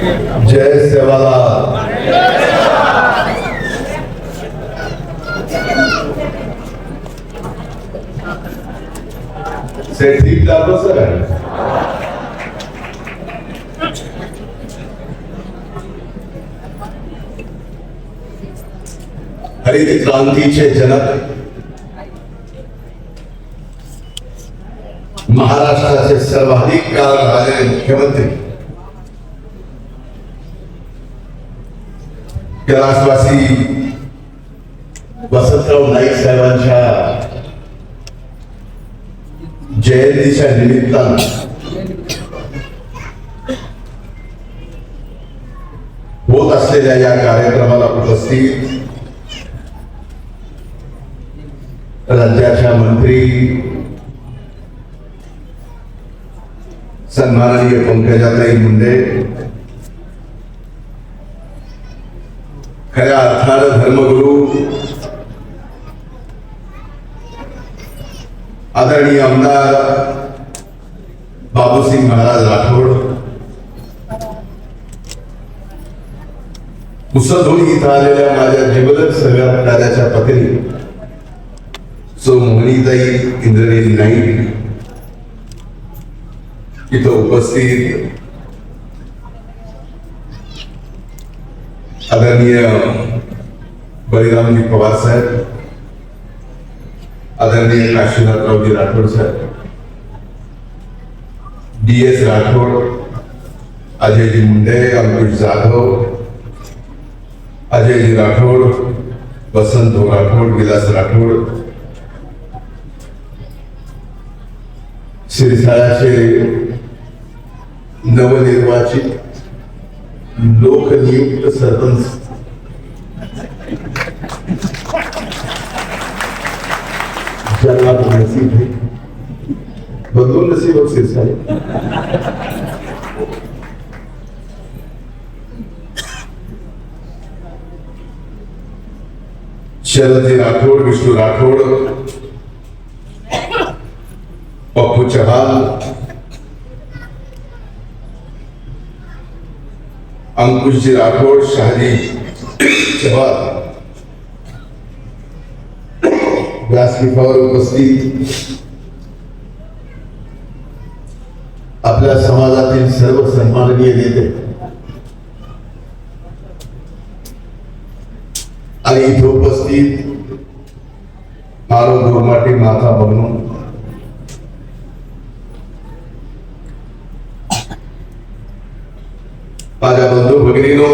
जय सेवालाल। से ठीक दाखव सर। हरित क्रांतीचे जनक, महाराष्ट्राचे सर्वाधिक काळ राहिलेले मुख्यमंत्री, कैलासवासी वसंतराव नाईक साहेबांच्या जयंतीच्या निमित्तानं होत असलेल्या या कार्यक्रमाला उपस्थित राज्याच्या मंत्री सन्माननीय पंकजाताई मुंडे, खऱ्या अर्थानं धर्मगुरू आदरणीय आमदार बाबूसिंग महाराज राठोड, मुसळधोणी इथं आलेल्या माझ्या जिवलग सहकार्याच्या पत्नी सो मोहनीताई इंद्रनील नाईक, इथं उपस्थित आदरणीय बलिरामजी पवार साहेब, आदरणीय काशीनाथरावजी राठोड साहेब, DS राठोड, अजयजी मुंडे, अंकुश जाधव, अजयजी राठोड, वसंत राठोड, विलास राठोड, शिरसाळ्याचे नवनिर्वाचित लोकनियुक्त सरपंच ज्यांना नसीब है बदलून नसीब हो शिरसाळे, शरदजी राठोड, विष्णू राठोड, पप्पू चव्हाण, अंकुशजी राठोड, शहाजी चव्हाण, व्यासपीठावर उपस्थित आपल्या समाजातील सर्व सन्माननीय नेते आणि इथे उपस्थित मारो गोरमाटी माता बनून माझ्या बंधू भगिनीनो,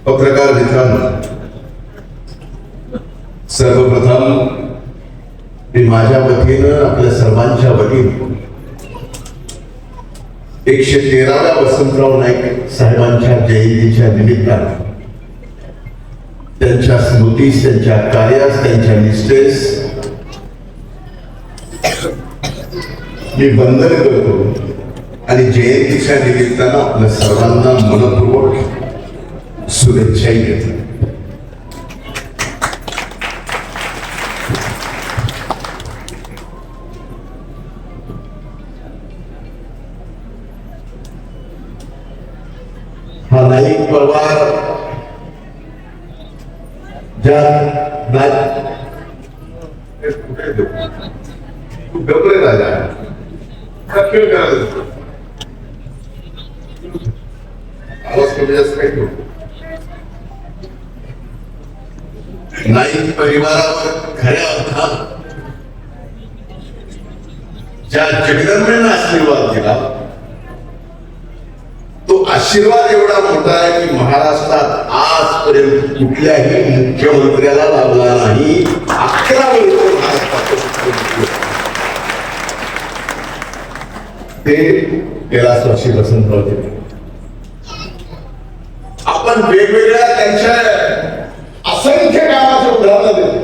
पत्रकार मित्रांनो, सर्वप्रथम मी माझ्या वतीनं आपल्या सर्वांच्या वतीनं 113व्या वसंतराव नाईक साहेबांच्या जयंतीच्या निमित्तानं त्यांच्या स्मृतीस, त्यांच्या कार्यास, त्यांच्या निष्ठेस मी वंदन करतो आणि जयंतीच्या निमित्तानं आपल्या सर्वांना मनपूर्वक शुभेच्छाही देतो. हा नाईक परिवार ज्या गबरे राजा खेळ करायला आवाज कमी जास्त काही नाईक परिवारावर खऱ्या अर्थात ज्या जगदंबेनं आशीर्वाद दिला तो आशीर्वाद एवढा मोठा आहे की महाराष्ट्रात आजपर्यंत कुठल्याही मुख्यमंत्र्याला लाभला नाही. 11 वर्ष ते कैलासवासी वसंतरावजी. आपण वेगवेगळ्या त्यांच्या असंख्य कामाचे उदाहरण देतो,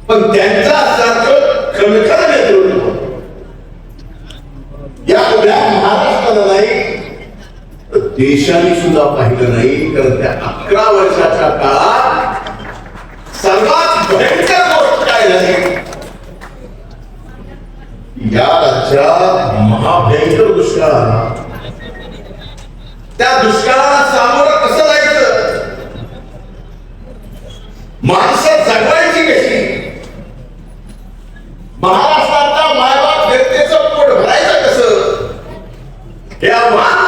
पण त्यांचा सारखं खणखर नेतृत्व या उभ्या महाराष्ट्राला नाही तर देशाने सुद्धा पाहिलं नाही. कारण त्या 11 वर्षाच्या काळात सर्वात भयंकर गोष्ट काय झाली या राज्यात महाभयंकर दुष्काळ आला. त्या दुष्काळाला सामोरं कसं जायचं, माणसं जगवायची कशी, महाराष्ट्रातल्या मायबाप जनतेचं पोट भरायचं कसं, हे आव्हान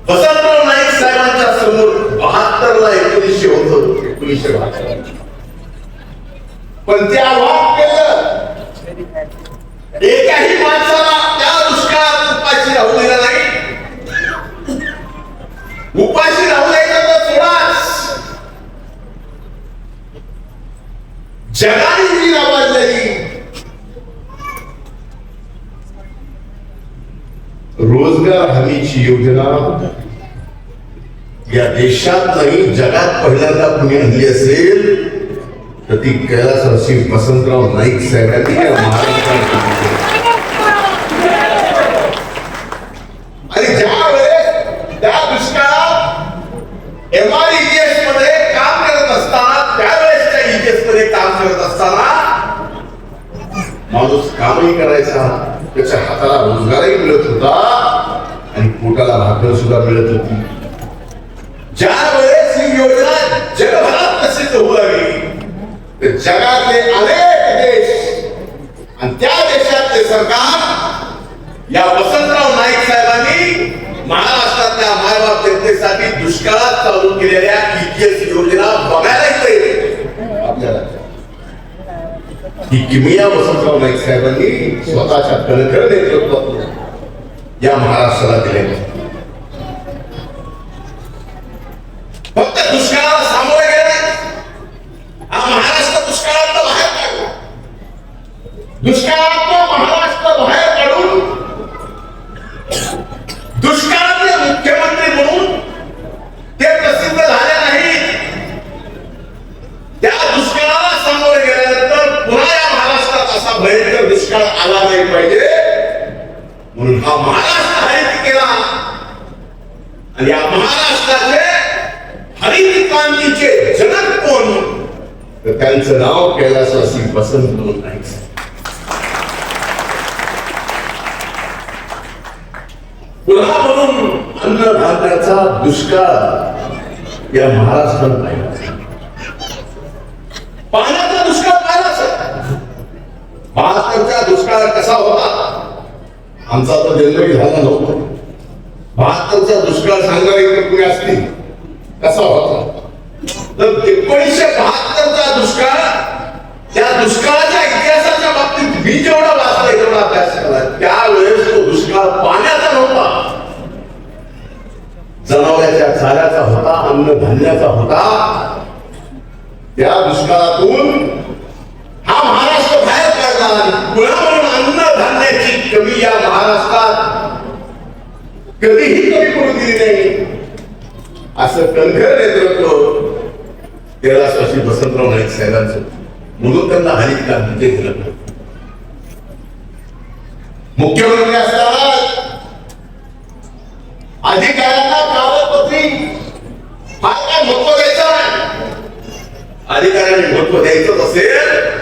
वसंतराव नाईक साहेबांच्या समोर 72ला 1972 पण ते आव्हान केलं. एकाही माणसाला त्या दुष्काळात उपाशी राहू दिला नाही. उपाशी राहू द्यायचं तर सोडाच, जगाने जी नावाजलेली रोजगार हमीची योजना या देशात नाही जगात पहिल्यांदा कुणी आणली असेल तर ती कैलासवासी वसंतराव नाईक साहेबांनी या महाराष्ट्रात. आणि ज्या वेळेस त्या दुष्काळात MREGS मध्ये काम करत असताना, त्यावेळेसच्या EGS मध्ये काम करत असताना माणूस कामही करायचा, त्याच्या हाताला रोजगारही मिळत होता आणि पोटाला भाकर सुद्धा मिळत होती. ज्या वेळेस ही योजना जगभरात प्रसिद्ध होऊ लागली, जगातले अनेक देश आणि त्या देशातले सरकार या वसंतराव नाईक साहेबांनी महाराष्ट्रातल्या मायबाप जनतेसाठी दुष्काळात चालू केलेल्या EGS योजना बघायला येते आपल्याला. ही किमया वसंतराव नाईक साहेबांनी स्वतःच्या कणखर नेतृत्वात या महाराष्ट्राला दिले. फक्त दुष्काळाला सामोरे गेले नाही, हा महाराष्ट्र दुष्काळात बाहेर काढला. दुष्काळात महाराष्ट्र बाहेर काढून दुष्काळातले मुख्यमंत्री म्हणून ते प्रसिद्ध झाले नाही. त्या दुष्काळाला सामोरे गेल्यानंतर पुन्हा या महाराष्ट्रात असा भयंकर दुष्काळ आला नाही पाहिजे म्हणून हा महाराष्ट्र हरित केला. आणि या महाराष्ट्राचे हरित क्रांतीचे जनक कोण, तर त्यांचं नाव कैलासवासी वसंतराव नाईक. पुन्हा म्हणून अन्नधान्याचा दुष्काळ या महाराष्ट्रात पाहिला. पाण्याचा दुष्काळ पाहिला. महाराष्ट्राचा दुष्काळ कसा होता, आमचा तो जन्मही झाला नव्हता. 72चा दुष्काळ सांगणारे इतर कुणी असतील कसा होता, तर 1972चा दुष्काळ, त्या दुष्काळाच्या इतिहासाच्या बाबतीत मी जेवढा वाचलाय तेवढा अभ्यास केला, त्यावेळेस तो दुष्काळ पाण्याचा नव्हता, जनावरांच्या चाऱ्याचा होता, अन्नधान्याचा होता. त्या दुष्काळातून हा महाराष्ट्र बाहेर काढला. पुन्हा म्हणून अन्नधान्याची कमी या महाराष्ट्रात कधीही कमी पडू दिली नाही. असं कणखर नेतृत्व कैलासवासी वसंतराव नाईक साहेबांचं, म्हणून त्यांना हरित क्रांतीचे दिलं. मुख्यमंत्री असताना अधिकाऱ्यांना कागदपत्री फार काय महत्व द्यायचं नाही. अधिकाऱ्यांनी महत्व द्यायचं असेल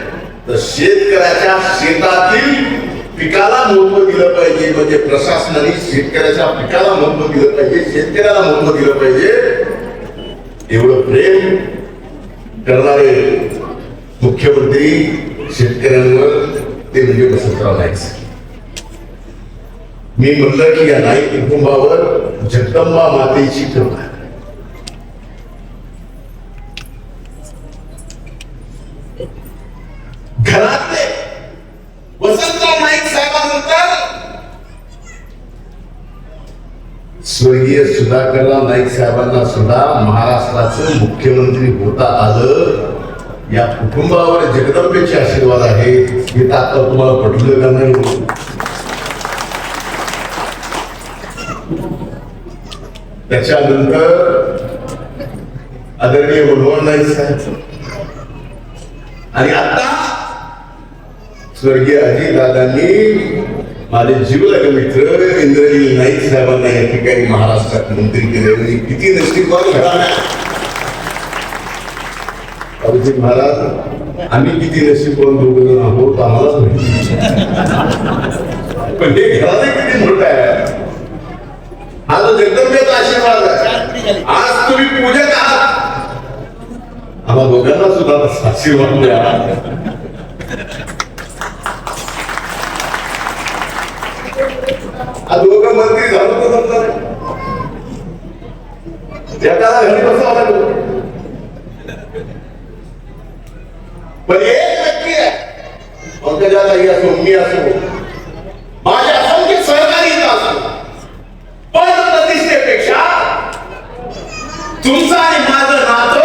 तर शेतकऱ्याच्या शेतातील पिकाला महत्व दिलं पाहिजे. म्हणजे प्रशासनाने शेतकऱ्याच्या पिकाला महत्व दिलं पाहिजे, शेतकऱ्याला महत्व दिलं पाहिजे. एवढं प्रेम करणारे मुख्यमंत्री शेतकऱ्यांवर ते म्हणजे वसंतराव नाईक. मी म्हणलं की या नाईक कुटुंबावर जगदंबा मातेची कृपा आहे. घरातले वसंतराव नाईक साहेबांनंतर स्वर्गीय सुधाकरराव नाईक साहेबांना सुद्धा महाराष्ट्राचं मुख्यमंत्री होता आलं. या कुटुंबावर जगदंबेचे आशीर्वाद आहेत. हे तर आता तुम्हाला पटलं का नाही? त्याच्यानंतर आदरणीय मनोहर नाईक साहेब आणि आता स्वर्गीय अजितदादांनी माझे जीवलग मित्र इंद्रनील नाईक साहेबांना या ठिकाणी महाराष्ट्रात मंत्री केले. म्हणजे किती नशीबवान घराणा अभिजित महाराज, आम्ही किती नशीबवान दोघं जण आहोत आम्हालाच माहिती. पण हे घराने किती मोठं आहे. हा जो जगदंबेचा आशीर्वाद आहे. आज तुम्ही पूजक आहात, आम्हा दोघांना सुद्धा आशीर्वाद द्या. दोघं मंत्री झालो तर जमणार नाही. एकाला घरी बसावं लागलं. पण एक नक्की आहे, पंकजाताई असो, मी असो, माझे असंख्य सहकारी असो, पण प्रतिष्ठेपेक्षा तुमचं आणि माझं नातं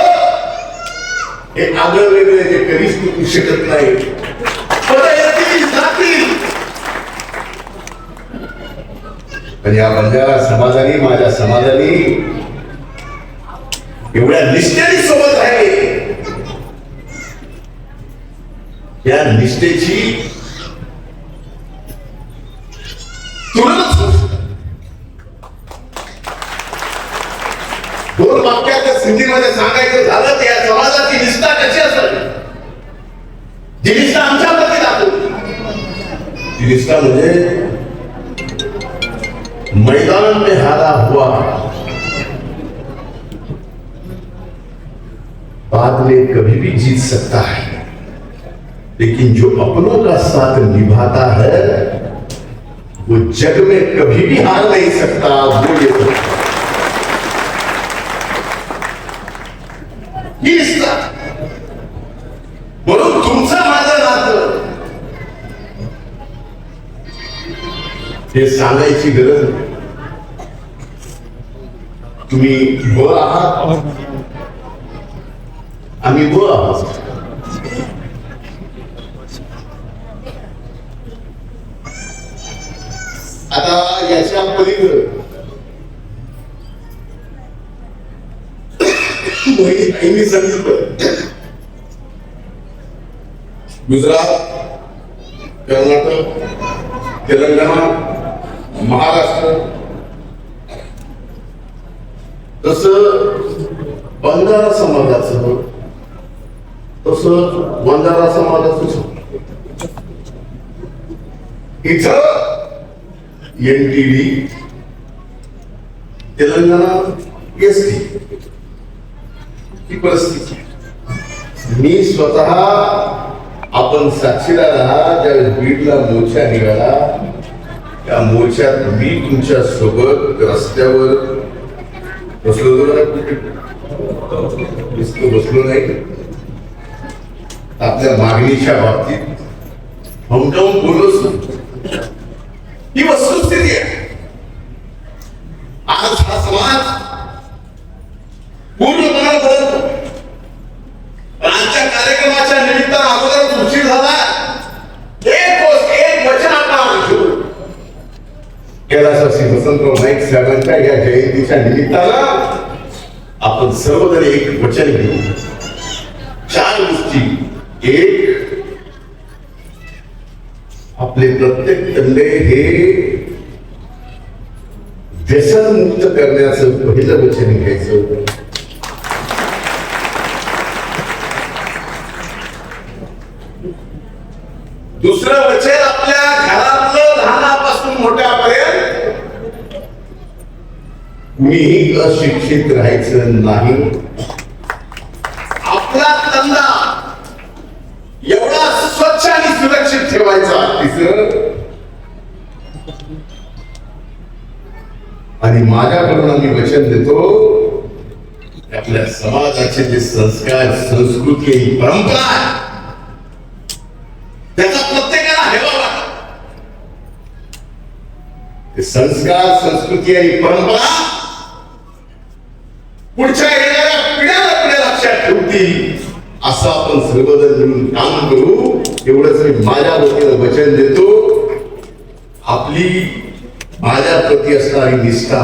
हे आगळं वेगळे जे कधीच तुटू शकत नाही. पण या बंजारा समाजाने, माझ्या समाजाने एवढ्या निष्ठेने सोबत राहिले. या निष्ठेची तुलनाच दोन वाक्यात सिंधीमध्ये सांगायचं झालं तर या समाजाची निष्ठा कशी असेल, जी निष्ठा आमच्यामध्ये दाखवली. ती निष्ठा म्हणजे मैदान में हारा हुआ बाद में कभी भी जीत सकता है, लेकिन जो अपनों का साथ निभाता है वो जग में कभी भी हार नहीं सकता. वो ये म्हणून तुमचं माझं नातं हे सांगायची गरज नाही. तुम्ही ब आहात, आम्ही ब आहोत. आता याच्या पलीकडे सांगितलं, गुजरात, कर्नाटक, तेलंगणा, महाराष्ट्र, तसं बंजारा समाजाचं, तसं बंजारा समाजाचं इथं एनटीडी, तेलंगणा एसटी ही परिस्थिती. मी स्वतः, आपण साक्षीदार आहात, ज्यावेळेस बीडला मोर्चा निघाला, त्या मोर्चात मी तुमच्या सोबत रस्त्यावर बसलो नाही. आपल्या मागणीच्या बाबतीत हमखाम बोललोच नाही. ही वस्तुस्थिती आहे. आज हा समाज पूर्णपणे बदलतो. आजच्या कार्यक्रमाच्या निमित्तानं अगोदर उशीर झाला. एक वचन आपण घेऊ. कैलासवासी वसंतराव नाईक साहेबांच्या या जयंतीच्या निमित्तानं आपण सर्वजण एक वचन घेऊ. 4 गोष्टी. एक, आपले प्रत्येक तंडे हे व्यसनमुक्त करण्याचं पहिलं वचन घ्यायचं. दुसरं वचन, आपल्या घरातलं लहानापासून मोठ्यापर्यंत कुणीही अशिक्षित राहायचं नाही. आपला धंदा एवढा स्वच्छ आणि सुरक्षित ठेवायचा. तिसरं, आणि माझ्याकडून आम्ही वचन देतो, आपल्या समाजाचे जे संस्कार, संस्कृती आणि परंपरा, त्याचा प्रत्येकाला हेवा वाटतो. ते संस्कार, संस्कृती आणि परंपरा पुढच्या येणाऱ्या पिढ्या लक्षात ठेवतील, असं आपण सर्वजण मिळून काम करू. एवढंच मी माझ्या वतीनं वचन देतो. आपली माझ्या प्रती असणारी निष्ठा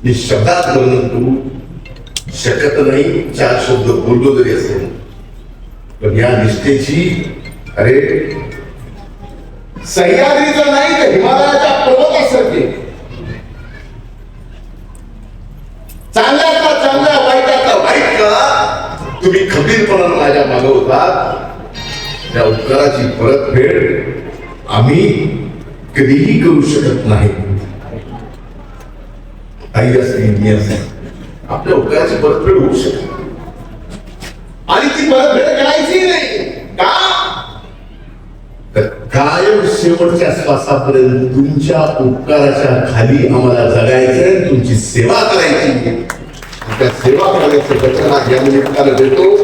मी शब्दात वर्णन करू शकत नाही. 4 शब्द बोललो जरी असेल, पण या निष्ठेची, अरे सह्याद्रीचं नाही तर हिमालयाच्या पर्वतासारखे, चांगल्याचा चांगल्या, वाईटाचा वाईट का तुम्ही खंबीरपणानं माझ्या मागवतात. त्या उपकाराची परतफेड आम्ही कधीही करू शकत नाही. आई असते मी असते आपल्या उपकाराची परतफेड होऊ शकते आणि ती परतफेड करायची नाही का तर कायम शेवटच्या श्वासापर्यंत तुमच्या उपकाराच्या खाली आम्हाला जगायचं, तुमची सेवा करायची. त्या सेवा करायचं वचन या निमित्तानं देतो.